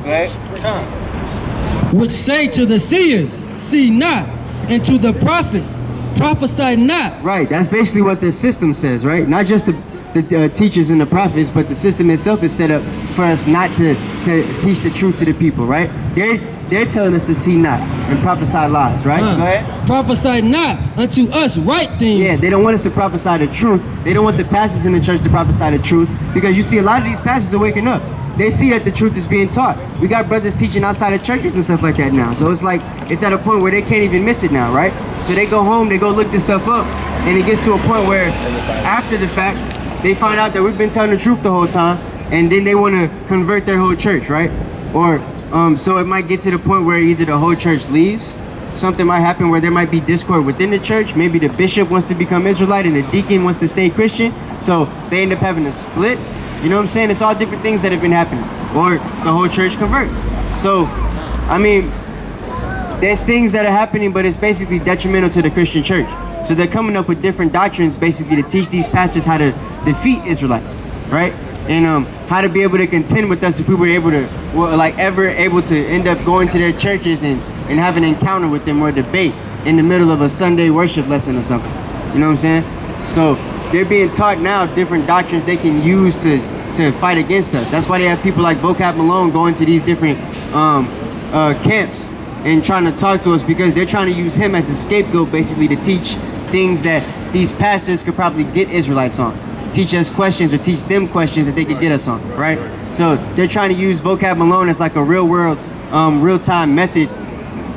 Okay. Which say to the seers, see not, and to the prophets, prophesy not. Right, that's basically what the system says, right? Not just the teachers and the prophets, but the system itself is set up for us not to teach the truth to the people, right? They're telling us to see not and prophesy lies, right? Go ahead. Prophesy not unto us right things. Yeah, they don't want us to prophesy the truth. They don't want the pastors in the church to prophesy the truth, because you see a lot of these pastors are waking up. They see that the truth is being taught. We got brothers teaching outside of churches and stuff like that now. So it's like, it's at a point where they can't even miss it now, right? So they go home, they go look this stuff up, and it gets to a point where after the fact, they find out that we've been telling the truth the whole time, and then they want to convert their whole church, right? Or, so it might get to the point where either the whole church leaves, something might happen where there might be discord within the church. Maybe the bishop wants to become Israelite and the deacon wants to stay Christian, so they end up having a split. You know what I'm saying? It's all different things that have been happening. Or the whole church converts. So, I mean, there's things that are happening, but it's basically detrimental to the Christian church. So they're coming up with different doctrines basically to teach these pastors how to defeat Israelites, right? And how to be able to contend with us if we were able to, ever able to end up going to their churches and have an encounter with them or a debate in the middle of a Sunday worship lesson or something. You know what I'm saying? So they're being taught now different doctrines they can use to fight against us. That's why they have people like Vocab Malone going to these different camps and trying to talk to us, because they're trying to use him as a scapegoat basically to teach things that these pastors could probably get Israelites on. Teach us questions or teach them questions that they could get us on, right? So they're trying to use Vocab Malone as like a real world, real-time method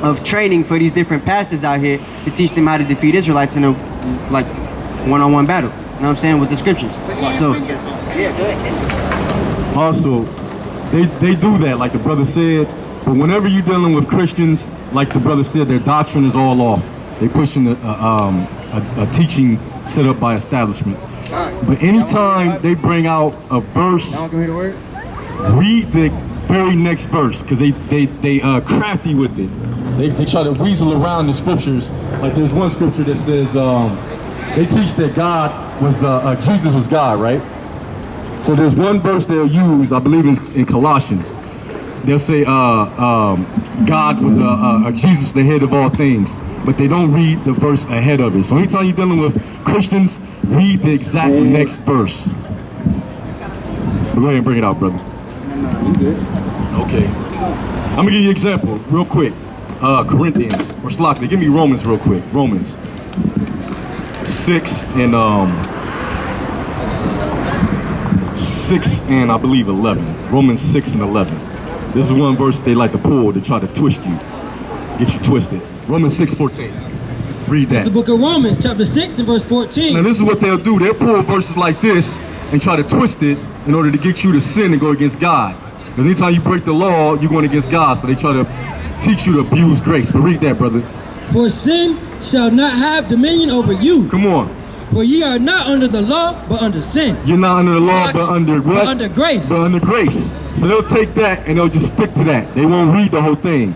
of training for these different pastors out here to teach them how to defeat Israelites in a like one-on-one battle. You know what I'm saying? With the scriptures. So also, they do that, like the brother said, but whenever you're dealing with Christians, like the brother said, their doctrine is all off. They pushing a teaching set up by establishment. But anytime they bring out a verse, read the very next verse, because they crafty with it. They try to weasel around the scriptures. Like there's one scripture that says they teach that God was Jesus was God, right? So there's one verse they'll use, I believe it's in Colossians. They'll say God was Jesus, the head of all things, but they don't read the verse ahead of it. So anytime you're dealing with Christians, read the exact next verse. But go ahead and bring it out, brother. Okay. I'm gonna give you an example real quick. Corinthians, or Slockly, give me Romans real quick. Romans 6 and 6 and I believe 11. Romans 6 and 11. This is one verse they like to pull to try to twist you, get you twisted. Romans 6:14. Read that. It's the book of Romans, chapter 6 and verse 14. Now this is what they'll do. They'll pull verses like this and try to twist it in order to get you to sin and go against God. Because anytime you break the law, you're going against God. So they try to teach you to abuse grace. But read that, brother. For sin shall not have dominion over you. Come on. For ye are not under the law, but under sin. You're not under the law, but under what? But under grace. But under grace. So they'll take that and they'll just stick to that. They won't read the whole thing.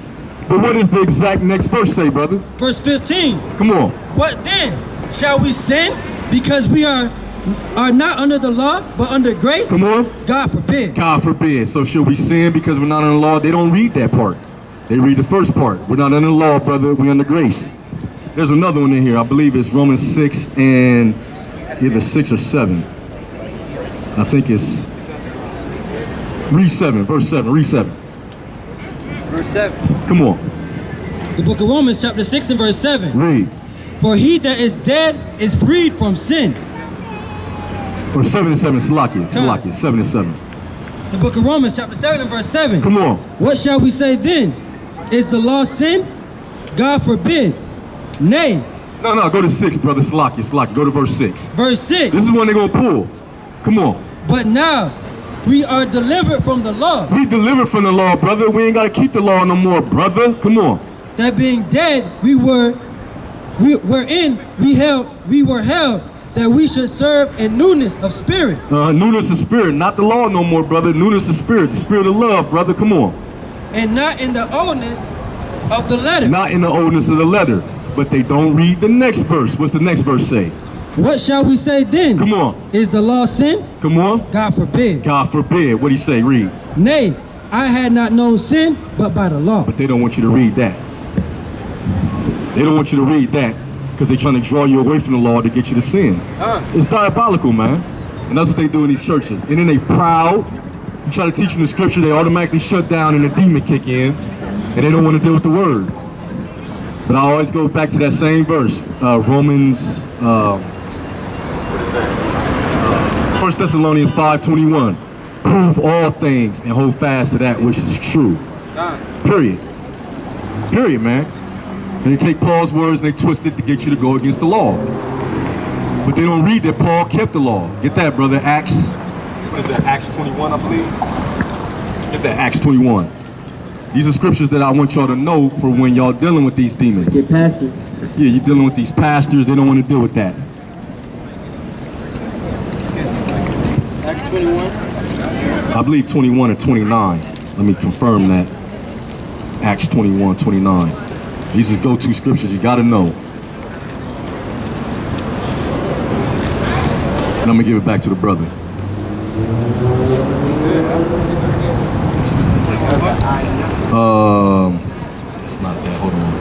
But what does the exact next verse say, brother? Verse 15. Come on. What then? Shall we sin because we are not under the law, but under grace? Come on. God forbid. God forbid. So should we sin because we're not under the law? They don't read that part. They read the first part. We're not under the law, brother. We're under grace. There's another one in here. I believe it's Romans 6 and either 6 or 7. I think it's read 7, verse 7. Read 7. Verse 7. Come on. The book of Romans, chapter 6 and verse 7. Read. For he that is dead is freed from sin. Or 7 and 7. Salakia. 7 and 7. The book of Romans, chapter 7 and verse 7. Come on. What shall we say then? Is the law sin? God forbid. Nay. No, go to 6, brother. Salakia. Go to verse 6. Verse 6. This is one they're going to pull. Come on. But now we are delivered from the law. We delivered from the law, brother. We ain't got to keep the law no more, brother. Come on. That being dead, we were held that we should serve in newness of spirit. Newness of spirit, not the law no more, brother. Newness of spirit, the spirit of love, brother. Come on. And not in the oldness of the letter. Not in the oldness of the letter. But they don't read the next verse. What's the next verse say? What shall we say then? Come on. Is the law sin? Come on. God forbid. God forbid. What do you say? Read. Nay, I had not known sin but by the law. But they don't want you to read that. They don't want you to read that because they're trying to draw you away from the law to get you to sin. It's diabolical, man. And that's what they do in these churches. And then they proud. You try to teach them the scripture, they automatically shut down and the demon kick in. And they don't want to deal with the word. But I always go back to that same verse. Romans, what is that? 1 Thessalonians 5:21. Prove all things and hold fast to that which is true. Period. Period, man. And they take Paul's words and they twist it to get you to go against the law. But they don't read that Paul kept the law. Get that, brother. Acts, what is that? Acts 21, I believe. Get that, Acts 21. These are scriptures that I want y'all to know for when y'all dealing with these demons. Your pastors. Yeah, you're dealing with these pastors. They don't want to deal with that. Acts 21. I believe 21 or 29. Let me confirm that. Acts 21, 29. These are go-to scriptures you gotta know. And I'm gonna give it back to the brother. It's not that, hold on.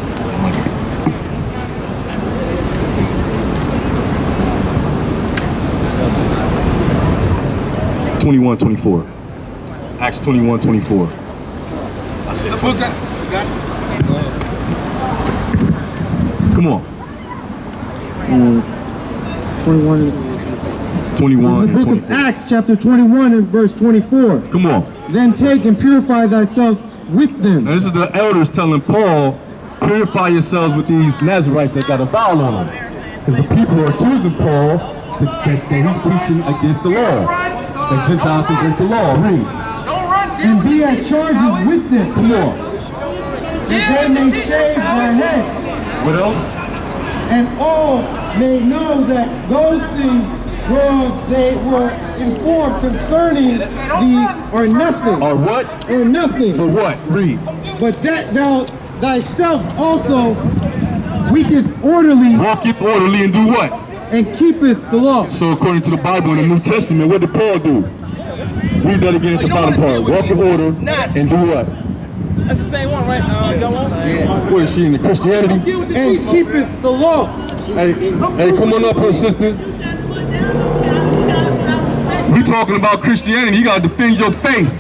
21:24. Acts 21:24. I said 20. Come on. 21. 21 This is the and book of 24. Acts, chapter 21 and verse 24. Come on. Then take and purify thyself with them. Now this is the elders telling Paul, purify yourselves with these Nazarites that got a vowel on them. Because the people are accusing Paul that he's teaching against the law. That Gentiles can break the law. Read. And be at charges with them. Come on. That they may shave their heads. What else? And all may know that those things whereof they were informed concerning thee are nothing. Or what? Or nothing. For what? Read. But that thou thyself also walkest orderly Walketh orderly and do what? and keepeth the law. So according to the Bible in the New Testament, what did Paul do? Read that again at the bottom part. Walk in order and do what? That's the same one, right? What is she in the Christianity? And keepeth the law. Hey, come on up here, sister. We talking about Christianity. You gotta defend your faith.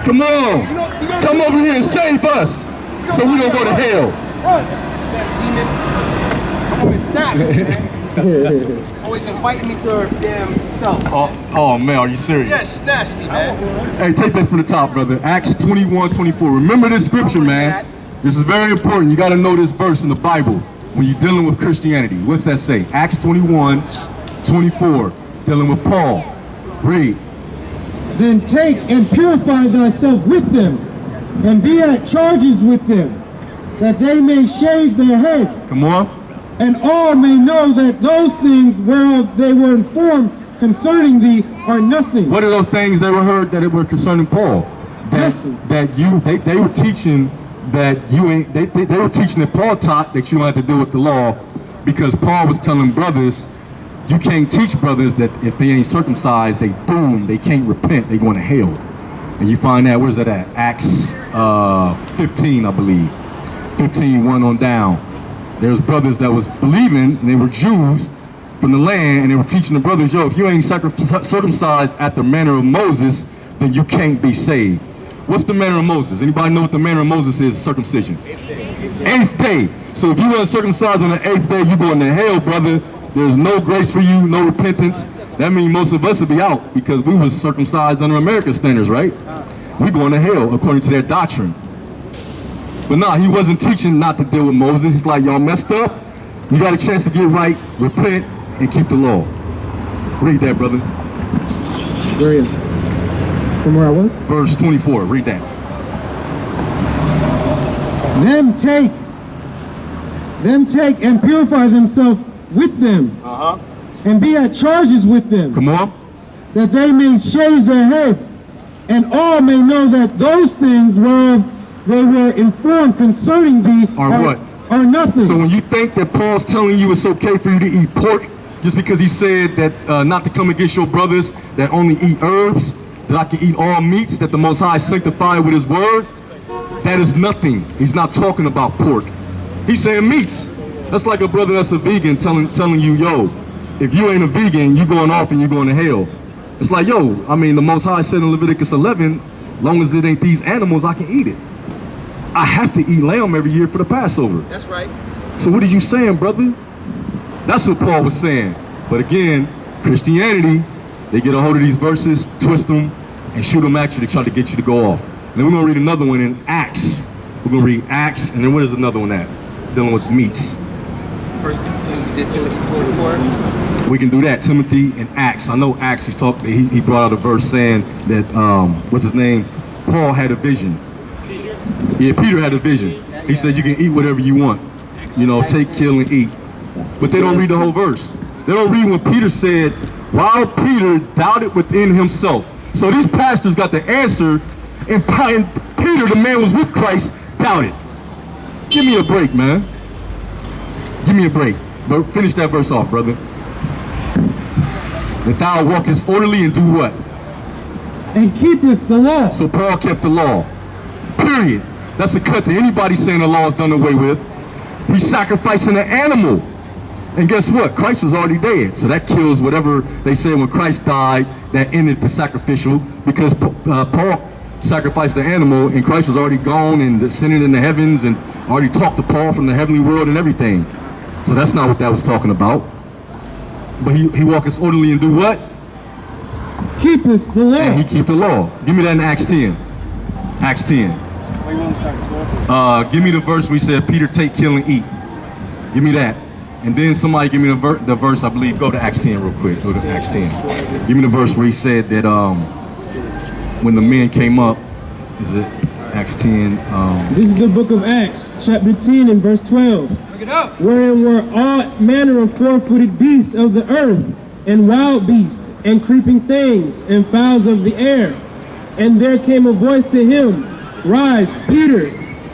Come on. Come over here and save us so we don't go to hell. Always inviting me to her damn self. Oh man, are you serious? Yes, nasty, man. Hey, take that from the top, brother. Acts 21:24. Remember this scripture, man. This is very important. You got to know this verse in the Bible when you're dealing with Christianity. What's that say? Acts 21:24. Dealing with Paul. Read. Then take and purify thyself with them, and be at charges with them, that they may shave their heads, Come on. and all may know that those things whereof they were informed concerning thee are nothing. What are those things they were heard that it were concerning Paul? They were teaching that you ain't. They were teaching that Paul taught that you don't have to deal with the law, because Paul was telling brothers, you can't teach brothers that if they ain't circumcised, they doomed, they can't repent, they going to hell. And you find that, where's that at? Acts 15, I believe. 15:1 on down. There's brothers that was believing, and they were Jews from the land, and they were teaching the brothers, yo, if you ain't circumcised at the manner of Moses, then you can't be saved. What's the manner of Moses? Anybody know what the manner of Moses is? Circumcision. Eighth day. So if you weren't circumcised on the 8th day, you going to hell, brother. There's no grace for you, no repentance. That means most of us will be out because we was circumcised under American standards, right? We going to hell according to their doctrine. But nah, he wasn't teaching not to deal with Moses. He's like, y'all messed up. You got a chance to get right, repent, and keep the law. Read that, brother. Where are you? From where I was? Verse 24, read that. Them take and purify themselves with them, and be at charges with them, Come on. that they may shave their heads, and all may know that those things whereof they were informed concerning thee Are what? Are nothing. So when you think that Paul's telling you it's okay for you to eat pork, just because he said that not to come against your brothers that only eat herbs, that I can eat all meats that the Most High sanctified with his word, that is nothing. He's not talking about pork. He's saying meats. That's like a brother that's a vegan telling you, yo, if you ain't a vegan, you going off and you're going to hell. It's like, yo, I mean, the Most High said in Leviticus 11, long as it ain't these animals, I can eat it. I have to eat lamb every year for the Passover. That's right. So what are you saying, brother? That's what Paul was saying. But again, Christianity, they get a hold of these verses, twist them, and shoot them at you to try to get you to go off. And then we're going to read another one in Acts. We're going to read Acts, and then what is another one at? Dealing with meats. First, you did Timothy 4:4. We can do that, Timothy and Acts. I know Acts, he brought out a verse saying that, what's his name? Paul had a vision. Yeah, Peter had a vision. He said you can eat whatever you want. You know, take, kill, and eat. But they don't read the whole verse. They don't read when Peter said, while Peter doubted within himself. So these pastors got the answer, and Peter, the man was with Christ, doubted. Give me a break, man. Give me a break. But finish that verse off, brother. That thou walkest orderly and do what? And keepeth the law. So Paul kept the law. Period. That's a cut to anybody saying the law is done away with. He's sacrificing an animal. And guess what? Christ was already dead. So that kills whatever they say when Christ died, that ended the sacrificial, because Paul sacrificed the animal and Christ was already gone and ascended in the heavens and already talked to Paul from the heavenly world and everything. So that's not what that was talking about. But he walketh orderly and do what? Keepeth the law. And he keep the law. Give me that in Acts 10. Acts 10. Give me the verse where he said, Peter, take, kill, and eat. Give me that. And then somebody give me the verse, I believe, go to Acts 10 real quick. Go to Acts 10. Give me the verse where he said that when the men came up, is it Acts 10? This is the book of Acts, chapter 10 and verse 12. Look it up. Wherein were all manner of four-footed beasts of the earth, and wild beasts, and creeping things, and fowls of the air. And there came a voice to him, Rise, Peter,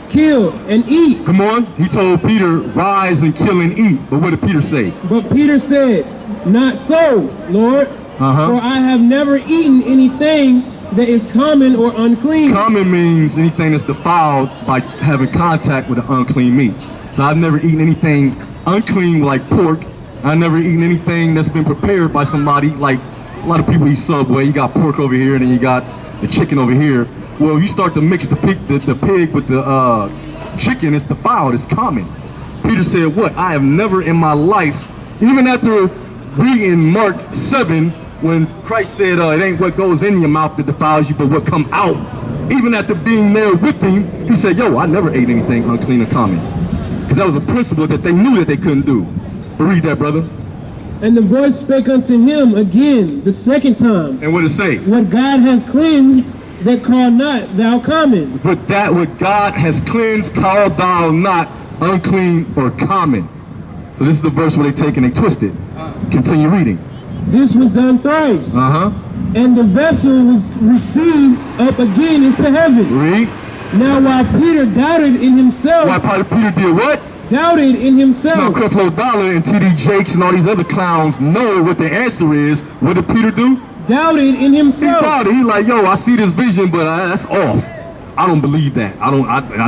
kill and eat. Come on. He told Peter, rise and kill and eat. But what did Peter say? But Peter said, Not so, Lord, for I have never eaten anything that is common or unclean. Common means anything that's defiled by having contact with an unclean meat. So I've never eaten anything unclean like pork. I've never eaten anything that's been prepared by somebody. Like a lot of people eat Subway. You got pork over here and then you got the chicken over here. Well, you start to mix the pig with the chicken, it's defiled, it's common. Peter said, what? I have never in my life, even after reading Mark 7, when Christ said, it ain't what goes in your mouth that defiles you, but what come out. Even after being there with him, he said, yo, I never ate anything unclean or common. Because that was a principle that they knew that they couldn't do. But read that, brother. And the voice spake unto him again the second time. And what did it say? What God hath cleansed, that call not thou common. But that what God has cleansed, call thou not unclean or common. So this is the verse where they take and they twist it. Continue reading. This was done thrice. And the vessel was received up again into heaven. Read. Now while Peter doubted in himself. While Peter did what? Doubted in himself. Now Creflo Dollar and TD Jakes and all these other clowns know what the answer is. What did Peter do? Doubted in himself. He doubted. He's like, yo, I see this vision, but that's off. I don't believe that. I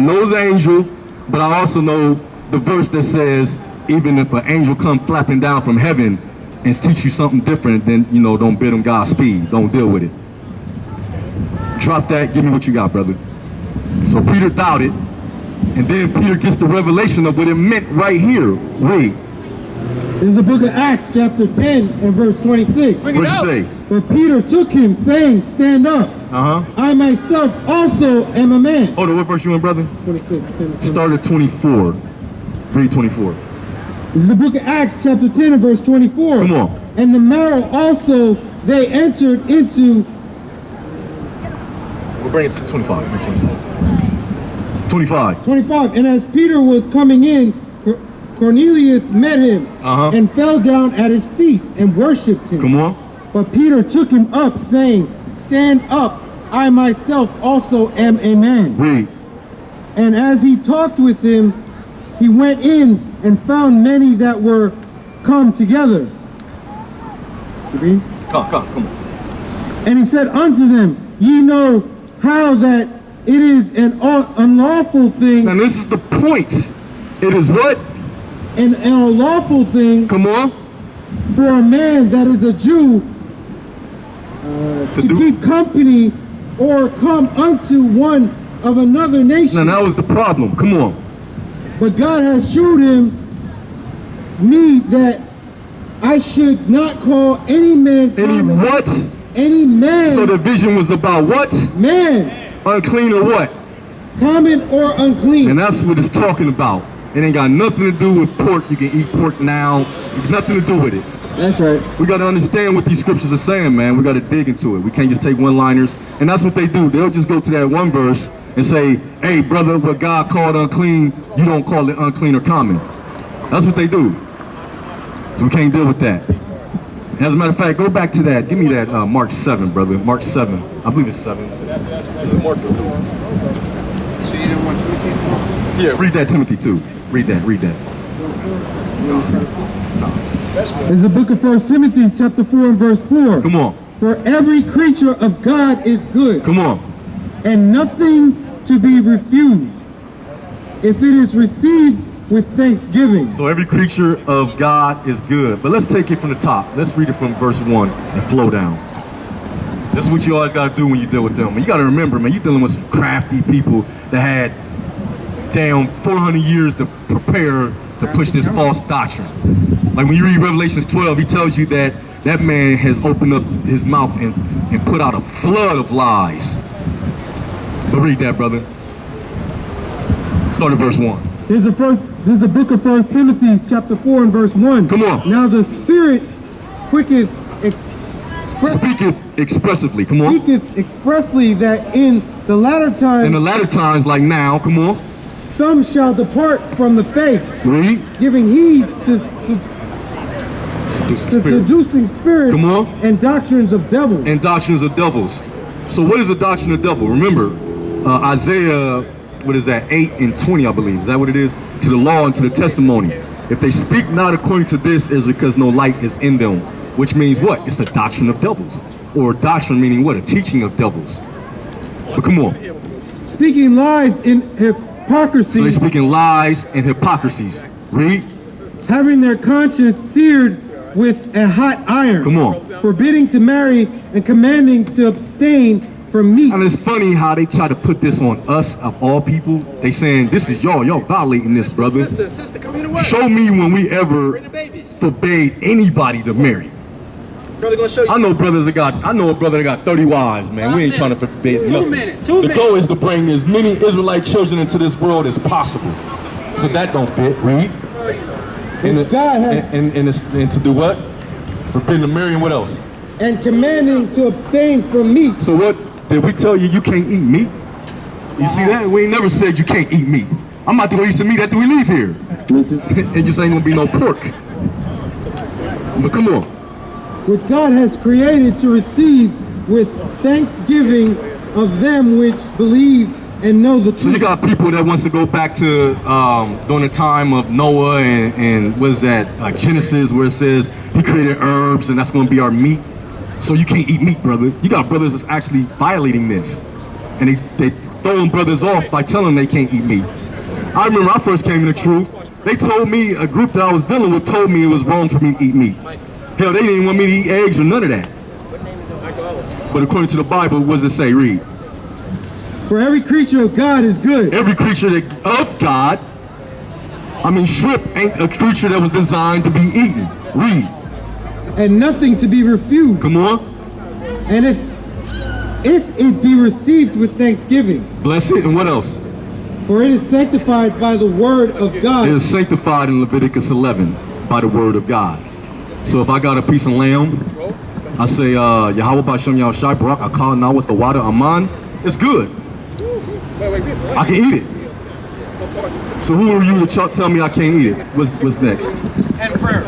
know it's an angel, but I also know the verse that says, even if an angel come flapping down from heaven and teach you something different, then, you know, don't bid him Godspeed. Don't deal with it. Drop that. Give me what you got, brother. So Peter doubted, and then Peter gets the revelation of what it meant right here. Read. This is the book of Acts, chapter 10 and verse 26. What'd you say? But Peter took him, saying, Stand up. I myself also am a man. Hold on, what verse you in, brother? 26. 10, Start at 24. Read 24. This is the book of Acts, chapter 10 and verse 24. Come on. And the marrow also they entered into. We'll bring it to 25. 25. 25. And as Peter was coming in, Cornelius met him and fell down at his feet and worshipped him. Come on. But Peter took him up, saying, Stand up, I myself also am a man. Read. And as he talked with him, he went in and found many that were come together. Come on. And he said unto them, ye know how that it is an unlawful thing. Now this is the point. It is what? An unlawful thing. Come on. For a man that is a Jew to keep company or come unto one of another nation. Now that was the problem. Come on. But God has shewed me that I should not call any man Any common. what? Any man. So the vision was about what? Man. Unclean or what? Common or unclean. And that's what it's talking about. It ain't got nothing to do with pork. You can eat pork now. Nothing to do with it. That's right. We got to understand what these scriptures are saying, man. We got to dig into it. We can't just take one-liners. And that's what they do. They'll just go to that one verse and say, hey, brother, what God called unclean, you don't call it unclean or common. That's what they do. So we can't deal with that. As a matter of fact, go back to that. Give me that Mark 7, brother. Mark 7. I believe it's 7. Is it Mark? So you didn't want Timothy? Yeah, read that Timothy too. Read that. It's the book of 1 Timothy chapter 4 and verse 4. Come on. For every creature of God is good. Come on. And nothing to be refused if it is received with thanksgiving. So every creature of God is good. But let's take it from the top. Let's read it from verse 1 and flow down. This is what you always got to do when you deal with them. And you got to remember, man, you're dealing with some crafty people that had damn 400 years to prepare to push this false doctrine. Like when you read Revelations 12, he tells you that that man has opened up his mouth and put out a flood of lies. But read that, brother. Start at verse 1. This is the book of 1 Timothy chapter 4 and verse 1. Come on. Now the Spirit speaketh expressively. Come on. Speaketh expressly that in the latter time. In the latter times, like now, come on. Some shall depart from the faith. Read. Giving heed to seducing spirits. Come on. And doctrines of devils. And doctrines of devils. So what is a doctrine of devil? Remember, Isaiah, what is that, 8 and 20, I believe. Is that what it is? To the law and to the testimony. If they speak not according to this, is because no light is in them. Which means what? It's a doctrine of devils. Or doctrine meaning what? A teaching of devils. But come on. Speaking lies in hypocrisy. So they're speaking lies and hypocrisies. Read. Having their conscience seared with a hot iron. Come on. Forbidding to marry and commanding to abstain from meat. And it's funny how they try to put this on us of all people. They saying, this is y'all violating this, brother. Sister, come here to work. Show me when we ever forbade anybody to marry. Brother gonna show you. I know a brother that got 30 wives, man. We ain't trying to forbid nothing. The goal is to bring as many Israelite children into this world as possible. So that don't fit. Read. And to do what? Forbidden to marry and what else? And commanding to abstain from meat. So what? Did we tell you can't eat meat? You see that? We ain't never said you can't eat meat. I'm about to go eat some meat after we leave here. It just ain't gonna be no pork. But come on. Which God has created to receive with thanksgiving of them which believe and know the truth. So you got people that wants to go back to during the time of Noah and what is that, Genesis, where it says he created herbs and that's going to be our meat. So you can't eat meat, brother. You got brothers that's actually violating this. And they throwing brothers off by telling them they can't eat meat. I remember I first came to the truth. They told me, a group that I was dealing with told me it was wrong for me to eat meat. Hell, they didn't want me to eat eggs or none of that. But according to the Bible, what does it say? Read. For every creature of God is good. Every creature of God. I mean, shrimp ain't a creature that was designed to be eaten. Read. And nothing to be refused. Come on. And if it be received with thanksgiving. Bless it. And what else? For it is sanctified by the word of God. It is sanctified in Leviticus 11 by the word of God. So if I got a piece of lamb, I say, Yahweh B'Shem Yahushai Barak Akal now with the water Aman, it's good. I can eat it. So who are you to tell me I can't eat it? What's next? And prayer.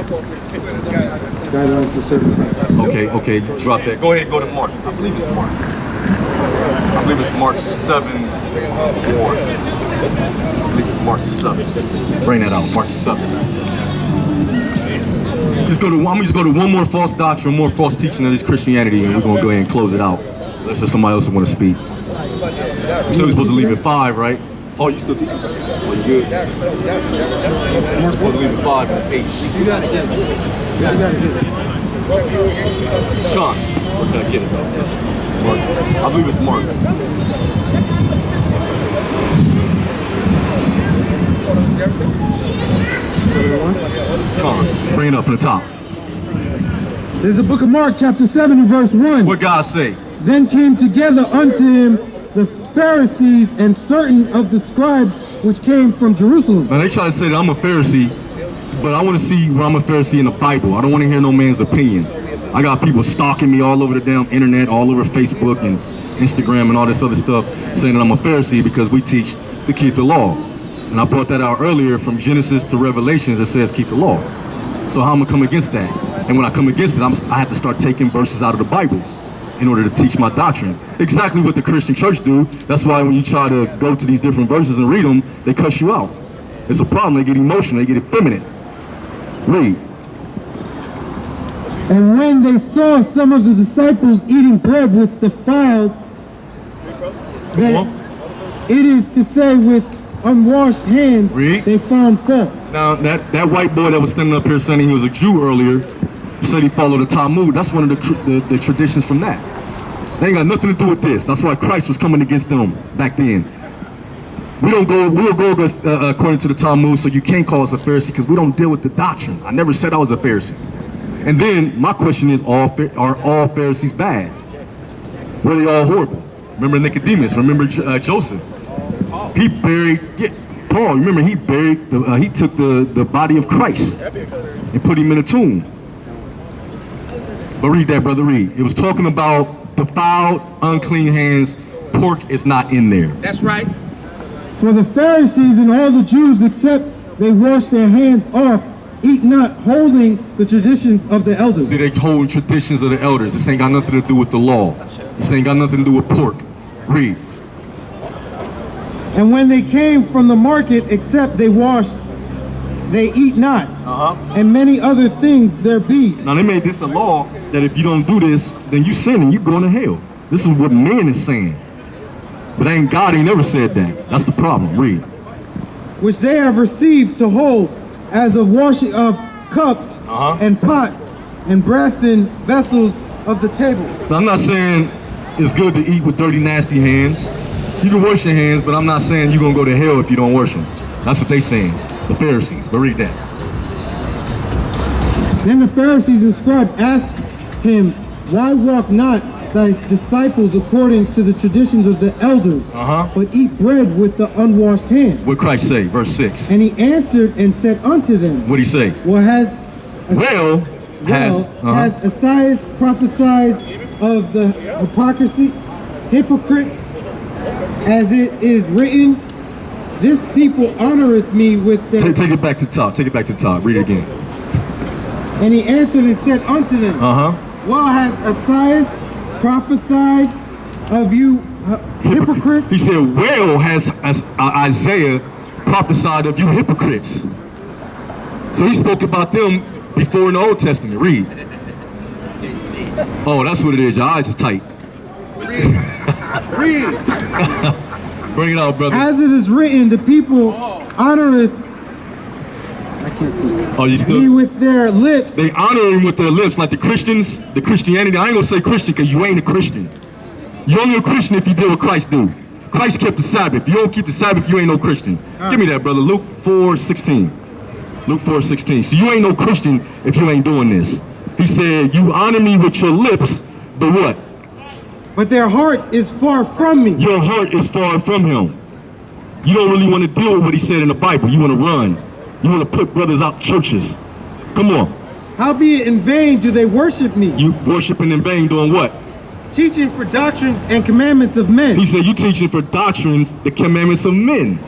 Okay, drop that. Go ahead, go to Mark. I believe it's Mark. I believe it's Mark 7. I think it's Mark 7. Bring that out, Mark 7. I'm gonna just go to one more false doctrine, more false teaching of this Christianity, and we're gonna go ahead and close it out. Unless there's somebody else who want to speak. We said we're supposed to leave at 5, right? Oh, you still teaching? Oh, you good? We're supposed to leave at 5, but it's 8. You got it, get it. You got it, get it. Sean, we're gonna get it though. Mark. I believe it's Mark. Sean, bring it up from the top. There's the book of Mark, chapter 7 and verse 1. What God say? Then came together unto him the Pharisees and certain of the scribes which came from Jerusalem. Now they try to say that I'm a Pharisee, but I want to see where I'm a Pharisee in the Bible. I don't want to hear no man's opinion. I got people stalking me all over the damn internet, all over Facebook and Instagram and all this other stuff, saying that I'm a Pharisee because we teach to keep the law. And I brought that out earlier from Genesis to Revelations that says keep the law. So how am I come against that? And when I come against it, I have to start taking verses out of the Bible in order to teach my doctrine. Exactly what the Christian church do. That's why when you try to go to these different verses and read them, they cuss you out. It's a problem. They get emotional. They get effeminate. Read. And when they saw some of the disciples eating bread with defiled, that it is to say with unwashed hands, Read. they found fault. Now, that white boy that was standing up here saying he was a Jew earlier, said he followed the Talmud. That's one of the traditions from that. They ain't got nothing to do with this. That's why Christ was coming against them back then. We'll go against, according to the Talmud, so you can't call us a Pharisee because we don't deal with the doctrine. I never said I was a Pharisee. And then my question is, are all Pharisees bad? Were they all horrible? Remember Nicodemus? Remember Joseph? He buried Paul. Remember he took the body of Christ and put him in a tomb. But read that, brother, read. It was talking about defiled, unclean hands. Pork is not in there. That's right. For the Pharisees and all the Jews, except they wash their hands off, eat not, holding the traditions of the elders. See, they holding traditions of the elders. This ain't got nothing to do with the law. This ain't got nothing to do with pork. Read. And when they came from the market, except they washed, they eat not. And many other things there be. Now they made this a law that if you don't do this, then you sin and you going to hell. This is what man is saying. But ain't God ain't never said that. That's the problem. Read. Which they have received to hold as of washing of cups and pots and brassen vessels of the table. Now, I'm not saying it's good to eat with dirty, nasty hands. You can wash your hands, but I'm not saying you're going to go to hell if you don't wash them. That's what they saying, the Pharisees. But read that. Then the Pharisees and scribes asked him, why walk not thy disciples according to the traditions of the elders, but eat bread with the unwashed hands? What Christ say, verse 6. And he answered and said unto them, What'd he say? has Esaias prophesied of the hypocrites, as it is written, this people honoreth me with their... Take it back to the top. Take it back to the top. Read it again. And he answered and said unto them, well, has Esaias prophesied of you hypocrites? He said, well, has Isaiah prophesied of you hypocrites. So he spoke about them before in the Old Testament. Read. Oh, that's what it is. Your eyes is tight. Read. Bring it out, brother. As it is written, the people honoreth, I can't see, Oh, you still? me with their lips. They honor him with their lips, like the Christians, the Christianity. I ain't gonna say Christian because you ain't a Christian. You're only a Christian if you do what Christ do. Christ kept the Sabbath. If you don't keep the Sabbath, you ain't no Christian. Give me that, brother. Luke 4:16. Luke 4:16. So you ain't no Christian if you ain't doing this. He said, you honor me with your lips, but what? But their heart is far from me. Your heart is far from him. You don't really want to deal with what he said in the Bible. You want to run. You want to put brothers out churches. Come on. Howbeit in vain do they worship me, You worshiping in vain doing what? teaching for doctrines and commandments of men. He said, you teaching for doctrines, the commandments of men.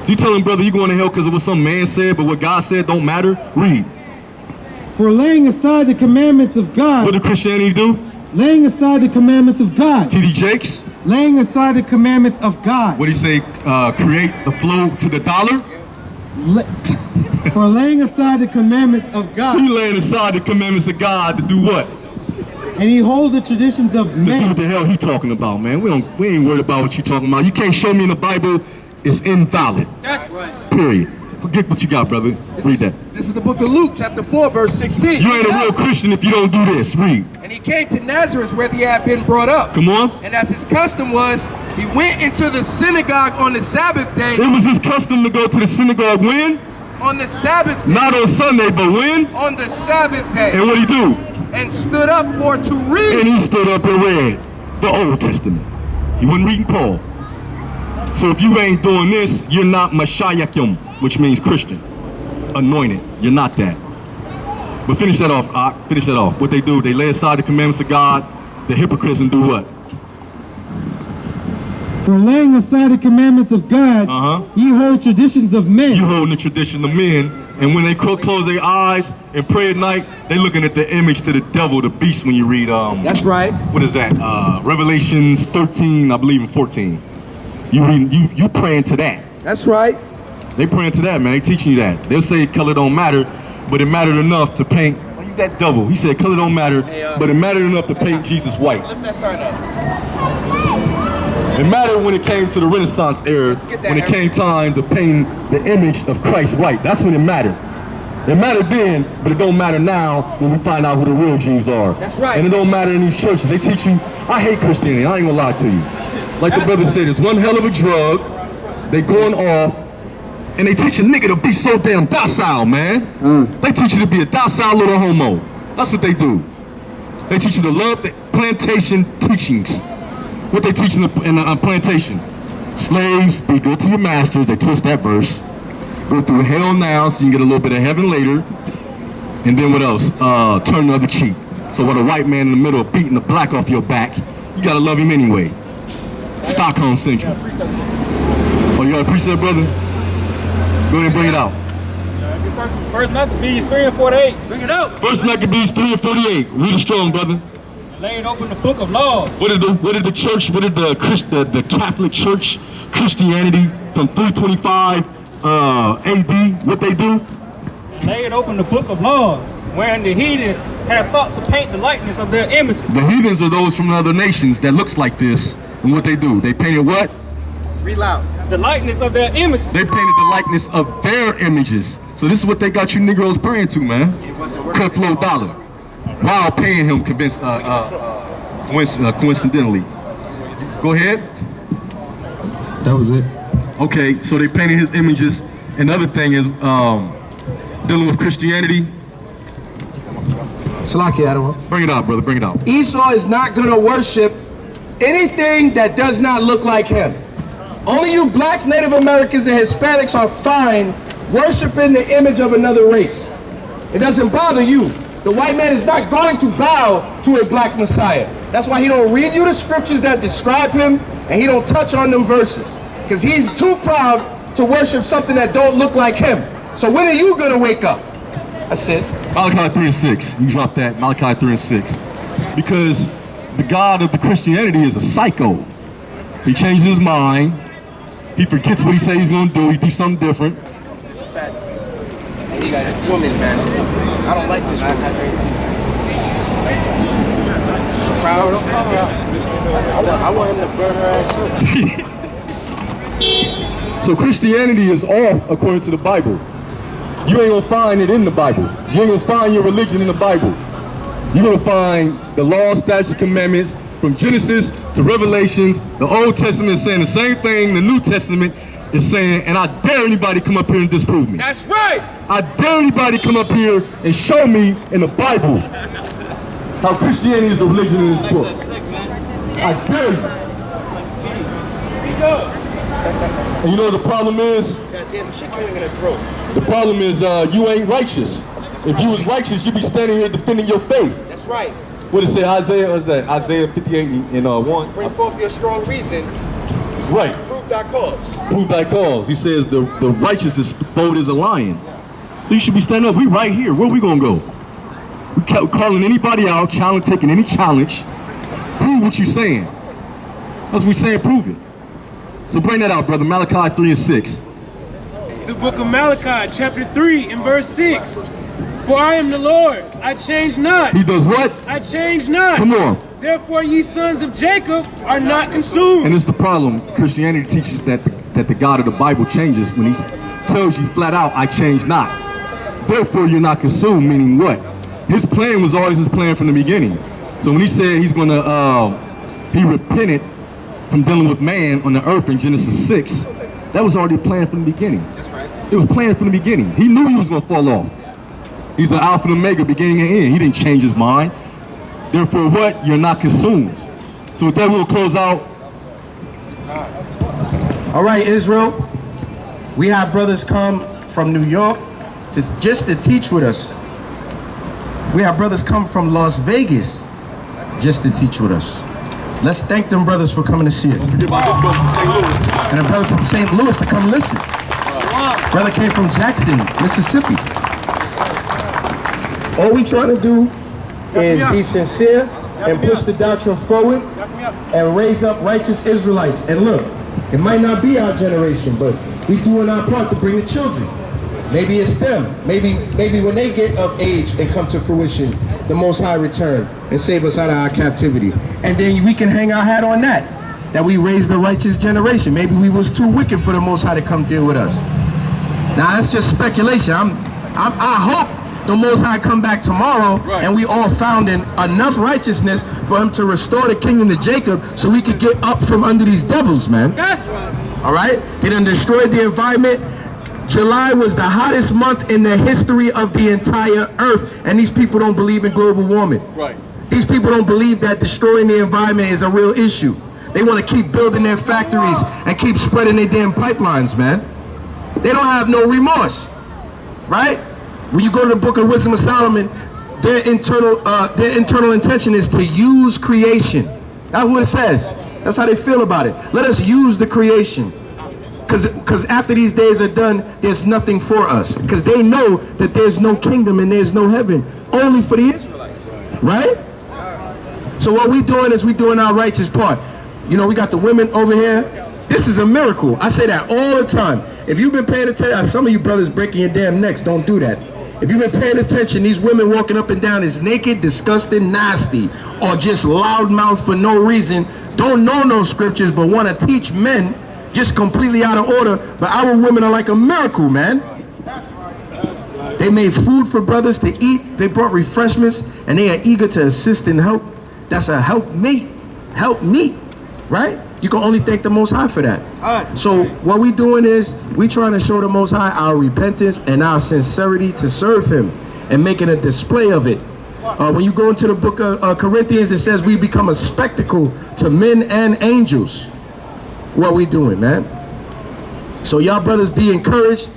So you telling brother you going to hell because of what some man said, but what God said don't matter? Read. For laying aside the commandments of God. What did Christianity do? Laying aside the commandments of God. T.D. Jakes? Laying aside the commandments of God. What did he say? Create the flow to the dollar? For laying aside the commandments of God. He laying aside the commandments of God to do what? And he holds the traditions of To do men. what the hell he talking about, man. We ain't worried about what you talking about. You can't show me in the Bible it's invalid. That's right. Period. Get what you got, brother. Read that. This is the book of Luke, chapter 4, verse 16. You ain't a real Christian if you don't do this. Read. And he came to Nazareth where he had been brought up. Come on. And as his custom was, he went into the synagogue on the Sabbath day. It was his custom to go to the synagogue when? On the Sabbath day. Not on Sunday, but when? On the Sabbath day. And what he do? And stood up for to read. And he stood up and read the Old Testament. He wasn't reading Paul. So if you ain't doing this, you're not Mashiachim, which means Christian. Anointed. You're not that. But finish that off. Finish that off. What they do, they lay aside the commandments of God. The hypocrites and do what? For laying aside the commandments of God, ye hold traditions of men. You holding the tradition of men, and when they close their eyes and pray at night, they looking at the image to the devil, the beast. When you read, That's right. What is that? Revelations 13, I believe, and 14. You praying to that. That's right. They praying to that, man. They teaching you that. They'll say color don't matter, but it mattered enough to paint. Like that devil. He said color don't matter, but it mattered enough to paint Jesus white. Lift that sign up. It mattered when it came to the Renaissance era, when it came time to paint the image of Christ white. That's when it mattered. It mattered then, but it don't matter now when we find out who the real Jews are. That's right. And it don't matter in these churches. They teach you, I hate Christianity, I ain't gonna lie to you. Like the brother said, it's one hell of a drug. They going off, and they teach a nigga to be so damn docile, man. They teach you to be a docile little homo. That's what they do. They teach you to love the plantation teachings. What they teach in the plantation. Slaves, be good to your masters. They twist that verse. Go through hell now so you can get a little bit of heaven later. And then what else? Turn the other cheek. So what a white man in the middle beating the black off your back, you gotta love him anyway. Stockholm Syndrome. Oh, you got a precept, brother? Go ahead and bring it out. First Maccabees 3 and 48. Bring it out. First Maccabees 3 and 48. Read it strong, brother. Laying open the book of laws. What did the church, what did the Catholic Church, Christianity from 325 AD, what they do? Laying open the book of laws, wherein the heathens have sought to paint the likeness of their images. The heathens are those from other nations that looks like this, and what they do? They painted what? Read loud. The likeness of their images. They painted the likeness of their images. So this is what they got you Negroes praying to, man. Creflo Dollar. While paying him coincidentally. Go ahead. That was it. Okay, so they painted his images. Another thing is dealing with Christianity. Salaki, Adama. Bring it out, brother, bring it out. Esau is not going to worship anything that does not look like him. Only you blacks, Native Americans, and Hispanics are fine worshiping the image of another race. It doesn't bother you. The white man is not going to bow to a black Messiah. That's why he don't read you the scriptures that describe him, and he don't touch on them verses. Because he's too proud to worship something that don't look like him. So when are you going to wake up? That's it. Malachi 3 and 6. You drop that, Malachi 3 and 6. Because the God of the Christianity is a psycho. He changes his mind. He forgets what he said he's going to do. He do something different. This fat woman, man. I don't like this woman. She's proud. I want him to burn her ass up. So Christianity is off according to the Bible. You ain't gonna find it in the Bible. You ain't gonna find your religion in the Bible. You're gonna find the law, statutes, commandments from Genesis to Revelations. The Old Testament is saying the same thing the New Testament is saying, and I dare anybody come up here and disprove me. That's right. I dare anybody come up here and show me in the Bible how Christianity is a religion in this book. I dare you. And you know what the problem is? Goddamn chicken in her throat. The problem is you ain't righteous. If you was righteous, you'd be standing here defending your faith. That's right. What did it say, Isaiah? What's that? Isaiah 58 and 1. Bring forth your strong reason. Right. Prove thy cause. Prove thy cause. He says the righteous is bold as a lion. So you should be standing up. We right here. Where we gonna go? We calling anybody out, taking any challenge. Prove what you're saying. That's what we saying. Prove it. So bring that out, brother. Malachi 3 and 6. It's the book of Malachi, chapter 3, and verse 6. For I am the Lord, I change not. He does what? I change not. Come on. Therefore ye sons of Jacob are not consumed. And it's the problem. Christianity teaches that the God of the Bible changes when he tells you flat out, I change not. Therefore you're not consumed, meaning what? His plan was always his plan from the beginning. So when he said he's going to, he repented from dealing with man on the earth in Genesis 6, that was already planned from the beginning. That's right. It was planned from the beginning. He knew he was going to fall off. He's the Alpha and Omega, beginning and end. He didn't change his mind. Therefore what? You're not consumed. So with that, we'll close out. All right, Israel. We have brothers come from New York just to teach with us. We have brothers come from Las Vegas just to teach with us. Let's thank them brothers for coming to see us. And a brother from St. Louis to come listen. Brother came from Jackson, Mississippi. All we trying to do is be sincere and push the doctrine forward and raise up righteous Israelites. And look, it might not be our generation, but we doing our part to bring the children. Maybe it's them. Maybe when they get of age and come to fruition, the Most High return and save us out of our captivity. And then we can hang our hat on that we raised the righteous generation. Maybe we was too wicked for the Most High to come deal with us. Now that's just speculation. I hope the Most High come back tomorrow and we all found enough righteousness for him to restore the kingdom to Jacob so we could get up from under these devils, man. That's right. All right? They done destroyed the environment. July was the hottest month in the history of the entire earth, and these people don't believe in global warming. Right. These people don't believe that destroying the environment is a real issue. They want to keep building their factories and keep spreading their damn pipelines, man. They don't have no remorse, right? When you go to the book of Wisdom of Solomon, their internal intention is to use creation. That's what it says. That's how they feel about it. Let us use the creation. Because after these days are done, there's nothing for us. Because they know that there's no kingdom and there's no heaven. Only for the Israelites. Right? So what we're doing is we're doing our righteous part. You know, we got the women over here. This is a miracle. I say that all the time. If you've been paying attention, some of you brothers breaking your damn necks, don't do that. If you've been paying attention, these women walking up and down is naked, disgusting, nasty, or just loudmouth for no reason, don't know no scriptures, but want to teach men just completely out of order. But our women are like a miracle, man. They made food for brothers to eat. They brought refreshments, and they are eager to assist and help. That's a help meet, right? You can only thank the Most High for that. So what we doing is we trying to show the Most High our repentance and our sincerity to serve him and making a display of it. When you go into the book of Corinthians, it says we become a spectacle to men and angels. What we doing, man? So y'all brothers be encouraged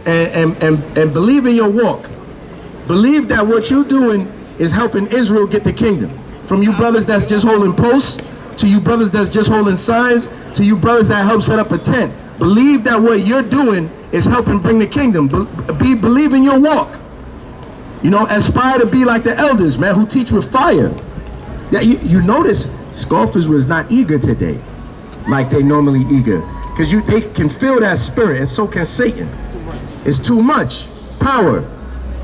and believe in your walk. Believe that what you're doing is helping Israel get the kingdom. From you brothers that's just holding posts, to you brothers that's just holding signs, to you brothers that help set up a tent. Believe that what you're doing is helping bring the kingdom. Believe in your walk. You know, aspire to be like the elders, man, who teach with fire. Yeah, you notice scoffers was not eager today, like they normally eager, because they can feel that spirit, and so can Satan. It's too much power,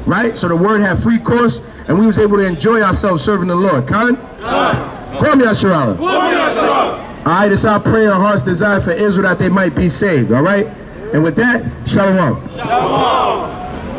right? So the word had free course, and we was able to enjoy ourselves serving the Lord. Khan? Kwam Yasharala. All right, it's our prayer and heart's desire for Israel that they might be saved, all right? And with that, shalom. Shalom.